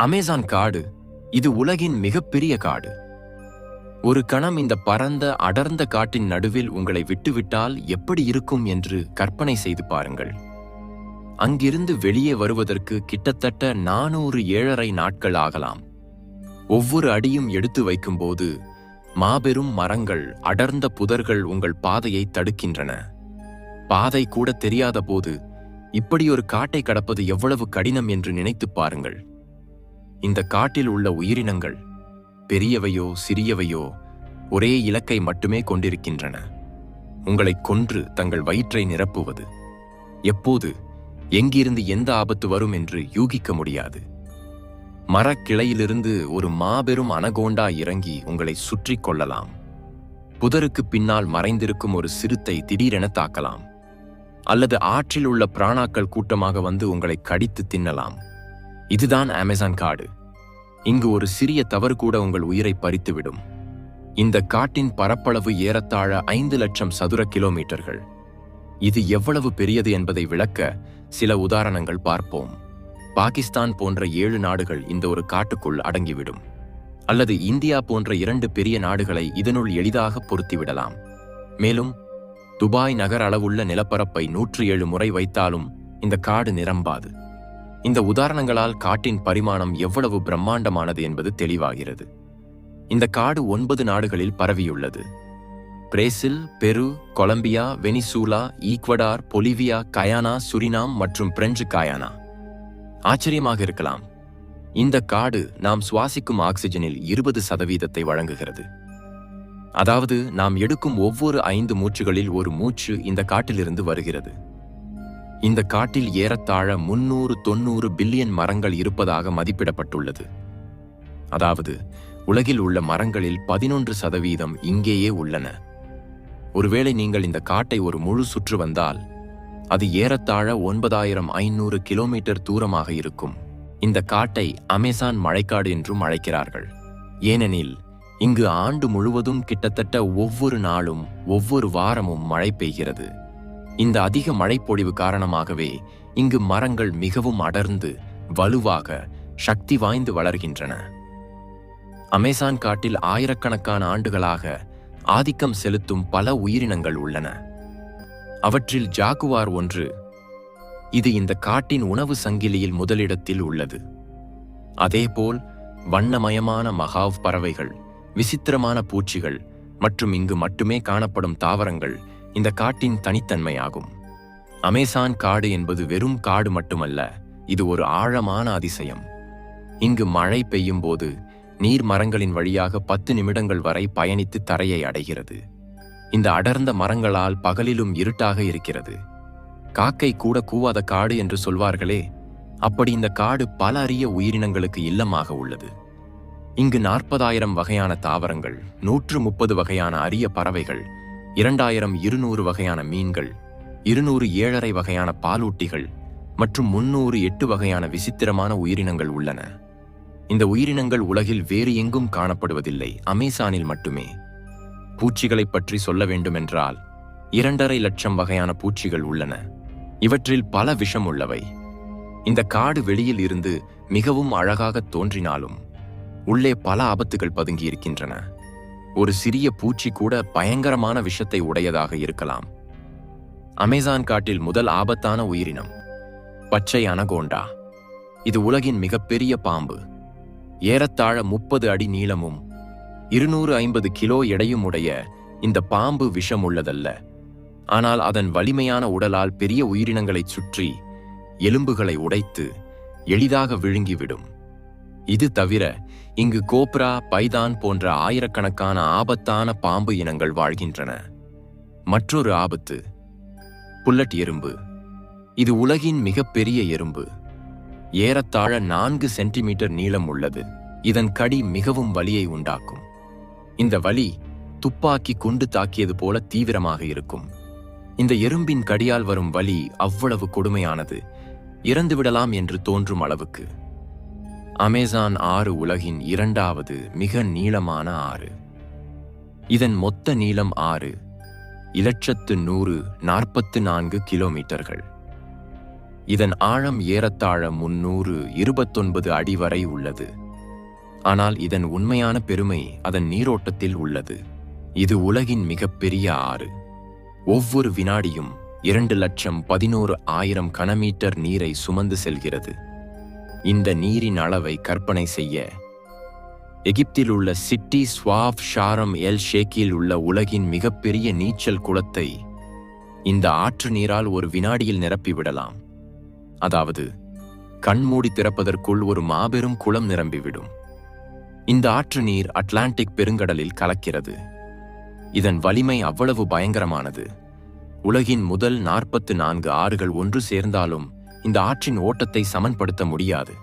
Amazon காடு இது உலகின் மிகப்பெரிய காடு. ஒரு கணம் இந்த பரந்த அடர்ந்த காட்டின் நடுவில் உங்களை விட்டுவிட்டால் எப்படி இருக்கும் என்று கற்பனை செய்து பாருங்கள். அங்கிருந்து வெளியே வருவதற்கு கிட்டத்தட்ட 407 நாட்கள் ஆகலாம். ஒவ்வொரு அடியும் எடுத்து வைக்கும்போது மாபெரும் மரங்கள், அடர்ந்த புதர்கள் உங்கள் பாதையை தடுக்கின்றன. பாதை கூட தெரியாத போது இப்படி ஒரு காட்டை கடப்பது எவ்வளவு கடினம் என்று நினைத்துப் பாருங்கள். இந்த காட்டில் உள்ள உயிரினங்கள் பெரியவையோ சிறியவையோ ஒரே இலக்கை மட்டுமே கொண்டிருக்கின்றன: உங்களை கொன்று தங்கள் வயிற்றை நிரப்புவது. எப்போது, எங்கிருந்து எந்த ஆபத்து வரும் என்று யூகிக்க முடியாது. மரக்கிளையிலிருந்து ஒரு மாபெரும் அனகோண்டா இறங்கி உங்களை சுற்றி கொள்ளலாம். புதருக்கு பின்னால் மறைந்திருக்கும் ஒரு சிறுத்தை திடீரென தாக்கலாம். அல்லது ஆற்றில் உள்ள பிராணாக்கள் கூட்டமாக வந்து உங்களை கடித்து தின்னலாம். இதுதான் அமேசான் காடு. இங்கு ஒரு சிறிய தவறு கூட உங்கள் உயிரை பறித்துவிடும். இந்த காட்டின் பரப்பளவு ஏறத்தாழ 5 லட்சம் சதுர கிலோமீட்டர்கள். இது எவ்வளவு பெரியது என்பதை விளக்க சில உதாரணங்கள் பார்ப்போம். பாகிஸ்தான் போன்ற 7 நாடுகள் இந்த ஒரு காட்டுக்குள் அடங்கிவிடும். அல்லது இந்தியா போன்ற 2 பெரிய நாடுகளை இதனுள் எளிதாக பொருத்திவிடலாம். மேலும் துபாய் நகர அளவுள்ள நிலப்பரப்பை 107 முறை வைத்தாலும் இந்த காடு நிரம்பாது. இந்த உதாரணங்களால் காட்டின் பரிமாணம் எவ்வளவு பிரம்மாண்டமானது என்பது தெளிவாகிறது. இந்த காடு 9 நாடுகளில் பரவியுள்ளது: Brazil, Peru, Colombia, Venezuela, Ecuador, Bolivia, Guyana, Suriname மற்றும் பிரெஞ்சு கயானா. ஆச்சரியமாக இருக்கலாம், இந்த காடு நாம் சுவாசிக்கும் ஆக்சிஜனில் 20% வழங்குகிறது. அதாவது நாம் எடுக்கும் ஒவ்வொரு 5 மூச்சுகளில் ஒரு மூச்சு இந்த காட்டிலிருந்து வருகிறது. இந்த காட்டில் ஏறத்தாழ 390 பில்லியன் மரங்கள் இருப்பதாக மதிப்பிடப்பட்டுள்ளது. அதாவது உலகில் உள்ள மரங்களில் 11% இங்கேயே உள்ளன. ஒருவேளை நீங்கள் இந்த காட்டை ஒரு முழு சுற்று வந்தால் அது ஏறத்தாழ 9500 கிலோமீட்டர் தூரமாக இருக்கும். இந்த காட்டை அமேசான் மழைக்காடு என்றும் அழைக்கிறார்கள். ஏனெனில் இங்கு ஆண்டு முழுவதும் கிட்டத்தட்ட ஒவ்வொரு நாளும் ஒவ்வொரு வாரமும் மழை பெய்கிறது. இந்த அதிக மழைப்பொழிவு காரணமாகவே இங்கு மரங்கள் மிகவும் அடர்ந்து வலுவாக சக்தி வாய்ந்து வளர்கின்றன. அமேசான் காட்டில் ஆயிரக்கணக்கான ஆண்டுகளாக ஆதிக்கம் செலுத்தும் பல உயிரினங்கள் உள்ளன. அவற்றில் ஜாகுவார் ஒன்று. இது இந்த காட்டின் உணவு சங்கிலியில் முதலிடத்தில் உள்ளது. அதேபோல் வண்ணமயமான மகாவ் பறவைகள், விசித்திரமான பூச்சிகள் மற்றும் இங்கு மட்டுமே காணப்படும் தாவரங்கள் இந்த காட்டின் தனித்தன்மையாகும். அமேசான் காடு என்பது வெறும் காடு மட்டுமல்ல, இது ஒரு ஆழமான அதிசயம். இங்கு மழை பெய்யும் போது நீர் மரங்களின் வழியாக 10 நிமிடங்கள் வரை பயணித்து தரையை அடைகிறது. இந்த அடர்ந்த மரங்களால் பகலிலும் இருட்டாக இருக்கிறது. காக்கை கூட கூவாத காடு என்று சொல்வார்களே, அப்படி இந்த காடு பல அரிய உயிரினங்களுக்கு இல்லமாக உள்ளது. இங்கு 40,000 வகையான தாவரங்கள், 130 வகையான அரிய பறவைகள், 2200 வகையான மீன்கள், 200 7.5 வகையான பாலூட்டிகள் மற்றும் 308 வகையான விசித்திரமான உயிரினங்கள் உள்ளன. இந்த உயிரினங்கள் உலகில் வேறு எங்கும் காணப்படுவதில்லை, அமேசானில் மட்டுமே. பூச்சிகளை பற்றி சொல்ல வேண்டுமென்றால் 2.5 லட்சம் வகையான பூச்சிகள் உள்ளன. இவற்றில் பல விஷம் உள்ளவை. இந்த காடு வெளியில் இருந்து மிகவும் அழகாக தோன்றினாலும் உள்ளே பல ஆபத்துகள் பதுங்கியிருக்கின்றன. ஒரு சிறிய பூச்சி கூட பயங்கரமான விஷத்தை உடையதாக இருக்கலாம். அமேசான் காட்டில் முதல் ஆபத்தான உயிரினம் பச்சை அனகோண்டா. இது உலகின் மிகப்பெரிய பாம்பு. ஏறத்தாழ 30 அடி நீளமும் 250 கிலோ எடையும் உடைய இந்த பாம்பு விஷம் உள்ளதல்ல. ஆனால் அதன் வலிமையான உடலால் பெரிய உயிரினங்களைச் சுற்றி எலும்புகளை உடைத்து எளிதாக விழுங்கிவிடும். இது தவிர இங்கு கோப்ரா, பைதான் போன்ற ஆயிரக்கணக்கான ஆபத்தான பாம்பு இனங்கள் வாழ்கின்றன. மற்றொரு ஆபத்து புல்லட் எறும்பு. இது உலகின் மிகப்பெரிய எறும்பு. ஏறத்தாழ 4 சென்டிமீட்டர் நீளம் உள்ளது. இதன் கடி மிகவும் வலியை உண்டாக்கும். இந்த வலி துப்பாக்கி குண்டு தாக்கியது போல தீவிரமாக இருக்கும். இந்த எறும்பின் கடியால் வரும் வலி அவ்வளவு கொடுமையானது, இறந்துவிடலாம் என்று தோன்றும் அளவுக்கு. அமேசான் ஆறு உலகின் 2வது மிக நீளமான ஆறு. இதன் மொத்த நீளம் 6,144 கிலோமீட்டர்கள். இதன் ஆழம் ஏறத்தாழ 329 அடி வரை உள்ளது. ஆனால் இதன் உண்மையான பெருமை அதன் நீரோட்டத்தில் உள்ளது. இது உலகின் மிகப்பெரிய ஆறு. ஒவ்வொரு வினாடியும் 2,11,000 கனமீட்டர் நீரை சுமந்து செல்கிறது. இந்த நீரின் அளவை கற்பனை செய்ய, எகிப்தில் உள்ள சிட்டி ஸ்வாஃப் ஷாரம் எல் ஷேக்கில் உள்ள உலகின் மிகப்பெரிய நீச்சல் குளத்தை இந்த ஆற்று நீரால் ஒரு வினாடியில் நிரப்பிவிடலாம். அதாவது, கண்மூடி திறப்பதற்குள் ஒரு மாபெரும் குளம் நிரம்பிவிடும். இந்த ஆற்று நீர் அட்லாண்டிக் பெருங்கடலில் கலக்கிறது. இதன் வலிமை அவ்வளவு பயங்கரமானது. உலகின் முதல் 44 ஆறுகள் ஒன்று சேர்ந்தாலும் இந்த ஆற்றின் ஓட்டத்தை சமன்படுத்த முடியாது.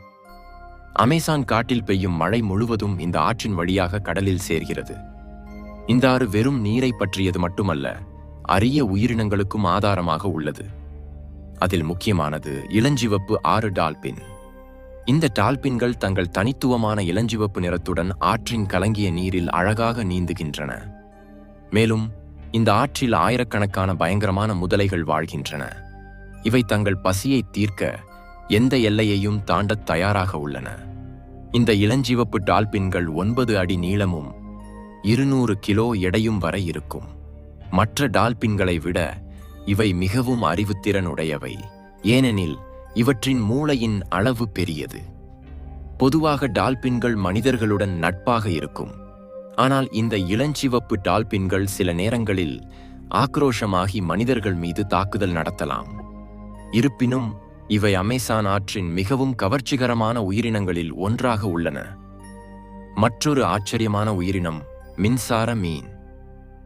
அமேசான் காட்டில் பெய்யும் மழை முழுவதும் இந்த ஆற்றின் வழியாக கடலில் சேர்கிறது. இந்த ஆறு வெறும் நீரை பற்றியது மட்டுமல்ல, அரிய உயிரினங்களுக்கும் ஆதாரமாக உள்ளது. அதில் முக்கியமானது இளஞ்சிவப்பு ஆறு டால்பின். இந்த டால்பின்கள் தங்கள் தனித்துவமான இளஞ்சிவப்பு நிறத்துடன் ஆற்றின் கலங்கிய நீரில் அழகாக நீந்துகின்றன. மேலும் இந்த ஆற்றில் ஆயிரக்கணக்கான பயங்கரமான முதலைகள் வாழ்கின்றன. இவை தங்கள் பசியை தீர்க்க எந்த எல்லையையும் தாண்டத் தயாராக உள்ளன. இந்த இளஞ்சிவப்பு டால்பின்கள் 9 அடி நீளமும் 200 கிலோ எடையும் வரை இருக்கும். மற்ற டால்பின்களை விட இவை மிகவும் அறிவுத்திறனுடையவை, ஏனெனில் இவற்றின் மூளையின் அளவு பெரியது. பொதுவாக டால்பின்கள் மனிதர்களுடன் நட்பாக இருக்கும். ஆனால் இந்த இளஞ்சிவப்பு டால்பின்கள் சில நேரங்களில் ஆக்ரோஷமாகி மனிதர்கள் மீது தாக்குதல் நடத்தலாம். இருப்பினும் இவை அமேசான் ஆற்றின் மிகவும் கவர்ச்சிகரமான உயிரினங்களில் ஒன்றாக உள்ளன. மற்றொரு ஆச்சரியமான உயிரினம் மின்சார மீன்.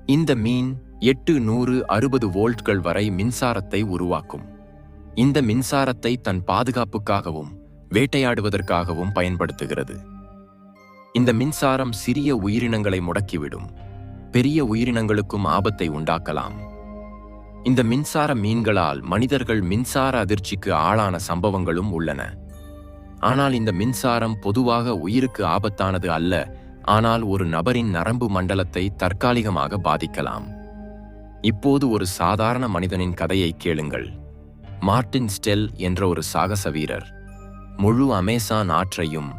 இந்த மீன் 860 வோல்ட்கள் வரை மின்சாரத்தை உருவாக்கும். இந்த மின்சாரத்தை தன் பாதுகாப்புக்காகவும் வேட்டையாடுவதற்காகவும் பயன்படுத்துகிறது. இந்த மின்சாரம் சிறிய உயிரினங்களை முடக்கிவிடும், பெரிய உயிரினங்களுக்கும் ஆபத்தை உண்டாக்கலாம். இந்த மின்சார மீன்களால் மனிதர்கள் மின்சார அதிர்ச்சிக்கு ஆளான சம்பவங்களும் உள்ளன. ஆனால் இந்த மின்சாரம் பொதுவாக உயிருக்கு ஆபத்தானது அல்ல, ஆனால் ஒரு நபரின் நரம்பு மண்டலத்தை தற்காலிகமாக பாதிக்கலாம். இப்போது ஒரு சாதாரண மனிதனின் கதையை கேளுங்கள். மார்டின் ஸ்டெல் என்ற ஒரு சாகச வீரர் முழு அமேசான் ஆற்றையும்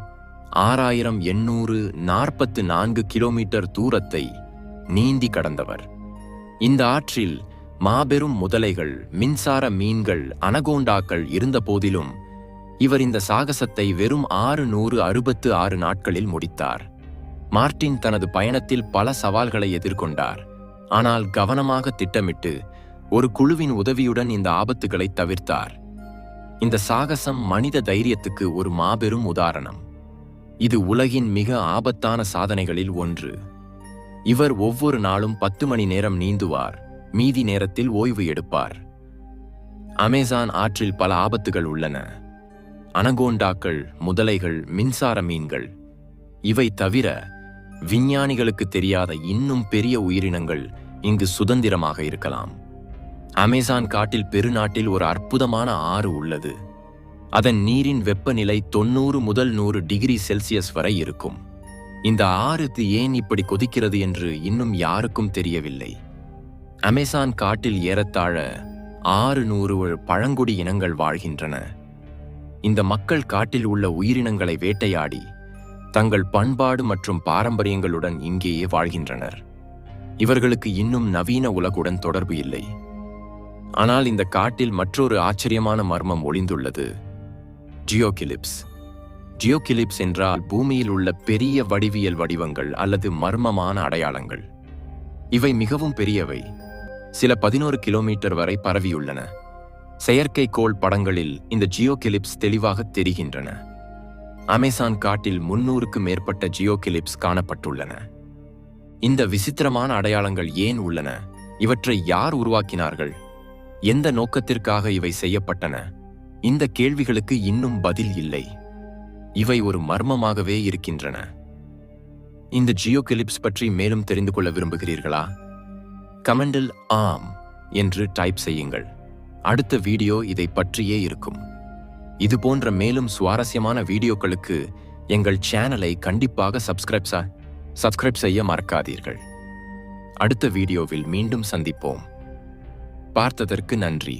6844 கிலோமீட்டர் தூரத்தை நீந்தி கடந்தவர். இந்த ஆற்றில் மாபெரும் முதலைகள், மின்சார மீன்கள், அனகோண்டாக்கள் இருந்த போதிலும் இவர் இந்த சாகசத்தை வெறும் 666 நாட்களில் முடித்தார். மார்டின் தனது பயணத்தில் பல சவால்களை எதிர்கொண்டார். ஆனால் கவனமாக திட்டமிட்டு ஒரு குழுவின் உதவியுடன் இந்த ஆபத்துகளை தவிர்த்தார். இந்த சாகசம் மனித தைரியத்துக்கு ஒரு மாபெரும் உதாரணம். இது உலகின் மிக ஆபத்தான சாதனைகளில் ஒன்று. இவர் ஒவ்வொரு நாளும் 10 மணி நேரம் நீந்துவார், மீதி நேரத்தில் ஓய்வு எடுப்பார். அமேசான் ஆற்றில் பல ஆபத்துகள் உள்ளன. அனகோண்டாக்கள், முதலைகள், மின்சார மீன்கள். இவை தவிர விஞ்ஞானிகளுக்கு தெரியாத இன்னும் பெரிய உயிரினங்கள் இங்கு சுதந்திரமாக இருக்கலாம். அமேசான் காட்டில் பெருநாட்டில் ஒரு அற்புதமான ஆறு உள்ளது. அதன் நீரின் வெப்பநிலை 90 முதல் 100 டிகிரி செல்சியஸ் வரை இருக்கும். இந்த ஆறு ஏன் இப்படி கொதிக்கிறது என்று இன்னும் யாருக்கும் தெரியவில்லை. அமேசான் காட்டில் ஏறத்தாழ 600 பழங்குடி இனங்கள் வாழ்கின்றன. இந்த மக்கள் காட்டில் உள்ள உயிரினங்களை வேட்டையாடி தங்கள் பண்பாடு மற்றும் பாரம்பரியங்களுடன் இங்கேயே வாழ்கின்றனர். இவர்களுக்கு இன்னும் நவீன உலகுடன் தொடர்பு இல்லை. ஆனால் இந்த காட்டில் மற்றொரு ஆச்சரியமான மர்மம் ஒளிந்துள்ளது. ஜியோகிலிப்ஸ். ஜியோகிலிப்ஸ் என்றால் பூமியில் உள்ள பெரிய வடிவியல் வடிவங்கள் அல்லது மர்மமான அடையாளங்கள். இவை மிகவும் பெரியவை, சில 11 கிலோமீட்டர் வரை பரவியுள்ளன. செயற்கைக்கோள் படங்களில் இந்த ஜியோகிலிப்ஸ் தெளிவாக தெரிகின்றன. அமேசான் காட்டில் 300க்கும் மேற்பட்ட ஜியோகிலிப்ஸ் காணப்பட்டுள்ளன. இந்த விசித்திரமான அடையாளங்கள் ஏன் உள்ளன? இவற்றை யார் உருவாக்கினார்கள்? எந்த நோக்கத்திற்காக இவை செய்யப்பட்டன? இந்த கேள்விகளுக்கு இன்னும் பதில் இல்லை. இவை ஒரு மர்மமாகவே இருக்கின்றன. இந்த ஜியோகிலிப்ஸ் பற்றி மேலும் தெரிந்து கொள்ள விரும்புகிறீர்களா? கமெண்டில் ஆம் என்று டைப் செய்யுங்கள். அடுத்த வீடியோ இதை பற்றியே இருக்கும். இது போன்ற மேலும் சுவாரஸ்யமான வீடியோக்களுக்கு எங்கள் சேனலை கண்டிப்பாக சப்ஸ்கிரைப் செய்ய மறக்காதீர்கள். அடுத்த வீடியோவில் மீண்டும் சந்திப்போம். பார்த்ததற்கு நன்றி.